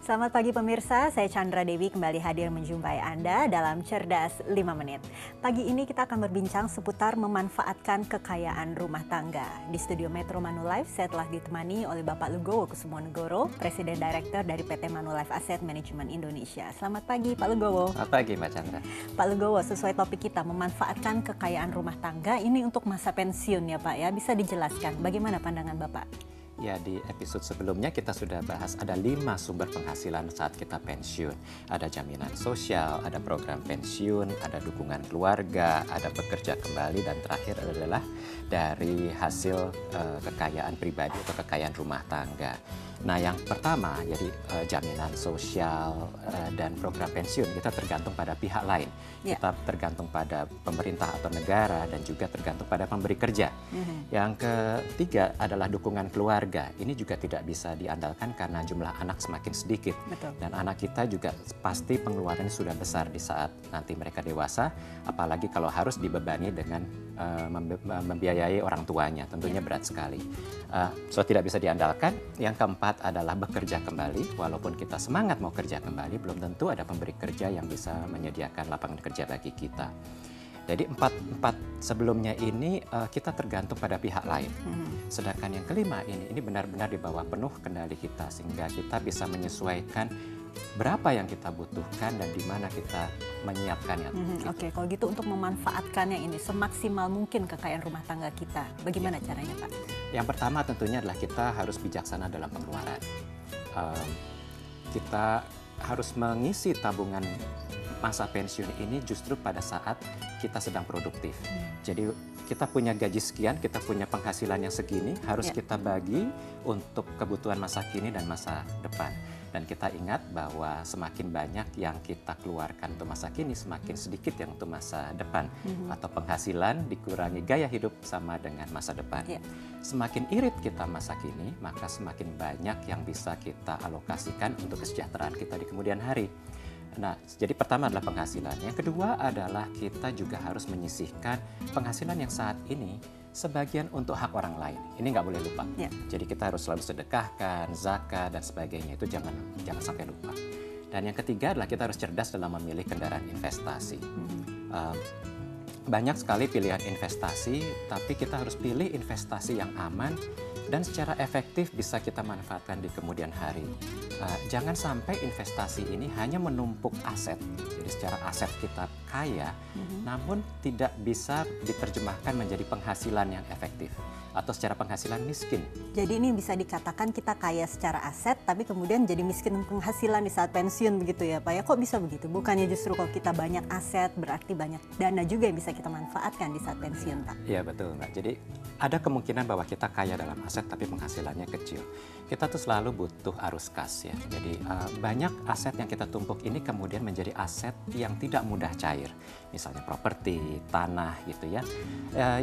Selamat pagi pemirsa, saya Chandra Dewi kembali hadir menjumpai Anda dalam Cerdas 5 Menit. Pagi ini kita akan berbincang seputar memanfaatkan kekayaan rumah tangga. Di studio Metro Manulife, saya telah ditemani oleh Bapak Lugowo Kusumonegoro, Presiden Direktur dari PT Manulife Asset Management Indonesia. Selamat pagi Pak Lugowo. Selamat pagi Mbak Chandra. Pak Lugowo, sesuai topik kita, memanfaatkan kekayaan rumah tangga ini untuk masa pensiun ya Pak ya. Bisa dijelaskan bagaimana pandangan Bapak? Ya, di episode sebelumnya kita sudah bahas ada 5 sumber penghasilan saat kita pensiun. Ada jaminan sosial, ada program pensiun, ada dukungan keluarga, ada bekerja kembali, dan terakhir adalah dari hasil kekayaan pribadi atau kekayaan rumah tangga. Nah, yang pertama, jadi jaminan sosial dan program pensiun kita tergantung pada pihak lain. Kita tergantung pada pemerintah atau negara dan juga tergantung pada pemberi kerja. Yang ketiga adalah dukungan keluarga. Ini juga tidak bisa diandalkan karena jumlah anak semakin sedikit. Betul. Dan anak kita juga pasti pengeluarannya sudah besar di saat nanti mereka dewasa, apalagi kalau harus dibebani dengan membiayai orang tuanya, tentunya berat sekali. So tidak bisa diandalkan. Yang keempat adalah bekerja kembali. Walaupun kita semangat mau kerja kembali, belum tentu ada pemberi kerja yang bisa menyediakan lapangan kerja bagi kita. Jadi empat sebelumnya ini kita tergantung pada pihak lain. Sedangkan yang kelima ini benar-benar di bawah penuh kendali kita, sehingga kita bisa menyesuaikan berapa yang kita butuhkan dan di mana kita menyiapkannya. Oke, kalau gitu untuk memanfaatkannya ini semaksimal mungkin kekayaan rumah tangga kita, bagaimana caranya Pak? Yang pertama tentunya adalah kita harus bijaksana dalam pengeluaran. Kita harus mengisi tabungan masa pensiun ini justru pada saat kita sedang produktif. Jadi kita punya gaji sekian, kita punya penghasilan yang segini, harus kita bagi untuk kebutuhan masa kini dan masa depan. Dan kita ingat bahwa semakin banyak yang kita keluarkan untuk masa kini, semakin sedikit yang untuk masa depan. Atau penghasilan dikurangi gaya hidup sama dengan masa depan. Semakin irit kita masa kini, maka semakin banyak yang bisa kita alokasikan untuk kesejahteraan kita di kemudian hari. Nah, jadi pertama adalah penghasilan. Yang kedua adalah kita juga harus menyisihkan penghasilan yang saat ini sebagian untuk hak orang lain. Ini nggak boleh lupa. Jadi kita harus selalu sedekahkan, zakat, dan sebagainya. Itu jangan sampai lupa. Dan yang ketiga adalah kita harus cerdas dalam memilih kendaraan investasi. Banyak sekali pilihan investasi, tapi kita harus pilih investasi yang aman dan secara efektif bisa kita manfaatkan di kemudian hari. Jangan sampai investasi ini hanya menumpuk aset. Jadi secara aset kita kaya, namun tidak bisa diterjemahkan menjadi penghasilan yang efektif. Atau secara penghasilan miskin. Jadi ini bisa dikatakan kita kaya secara aset, tapi kemudian jadi miskin penghasilan di saat pensiun begitu ya Pak ya? Kok bisa begitu? Bukannya justru kalau kita banyak aset berarti banyak dana juga yang bisa kita manfaatkan di saat pensiun Pak? Iya betul Mbak. Jadi ada kemungkinan bahwa kita kaya dalam aset tapi penghasilannya kecil. Kita tuh selalu butuh arus kas ya. Jadi banyak aset yang kita tumpuk ini kemudian menjadi aset yang tidak mudah cair. Misalnya properti, tanah gitu ya.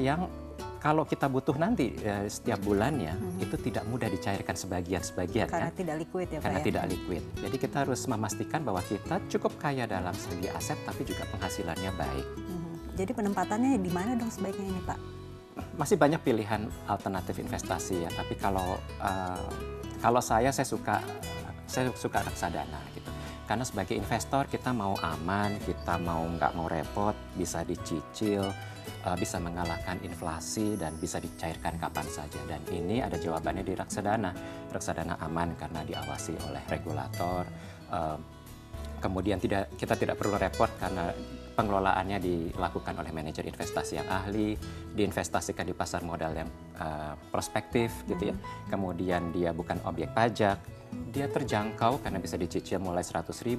Yang kalau kita butuh nanti setiap bulannya itu tidak mudah dicairkan sebagian-sebagian. Karena tidak liquid ya Pak Karena ya? tidak liquid. Jadi kita harus memastikan bahwa kita cukup kaya dalam segi aset tapi juga penghasilannya baik. Jadi penempatannya di mana dong sebaiknya ini Pak? Masih banyak pilihan alternatif investasi ya, tapi kalau saya suka reksadana gitu. Karena sebagai investor kita mau aman, kita nggak mau repot, bisa dicicil, bisa mengalahkan inflasi dan bisa dicairkan kapan saja. Dan ini ada jawabannya di reksadana. Reksadana aman karena diawasi oleh regulator. Kemudian kita tidak perlu repot karena pengelolaannya dilakukan oleh manajer investasi yang ahli, diinvestasikan di pasar modal yang prospektif gitu ya. Kemudian dia bukan objek pajak, dia terjangkau karena bisa dicicil mulai 100.000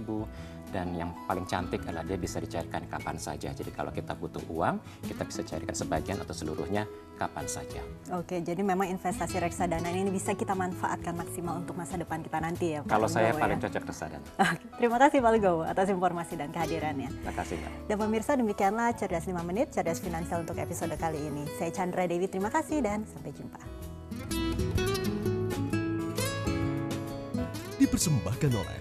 dan yang paling cantik adalah dia bisa dicairkan kapan saja. Jadi kalau kita butuh uang, kita bisa cairkan sebagian atau seluruhnya kapan saja. Oke, jadi memang investasi reksadana ini bisa kita manfaatkan maksimal untuk masa depan kita nanti ya Pak Kalau saya Lugowo paling ya? cocok reksadana. Terima kasih Pak Lugowo atas informasi dan kehadirannya. Terima kasih Mbak. Dan pemirsa, demikianlah Cerdas 5 Menit, Cerdas Finansial untuk episode kali ini. Saya Chandra Dewi, terima kasih dan sampai jumpa. Dipersembahkan oleh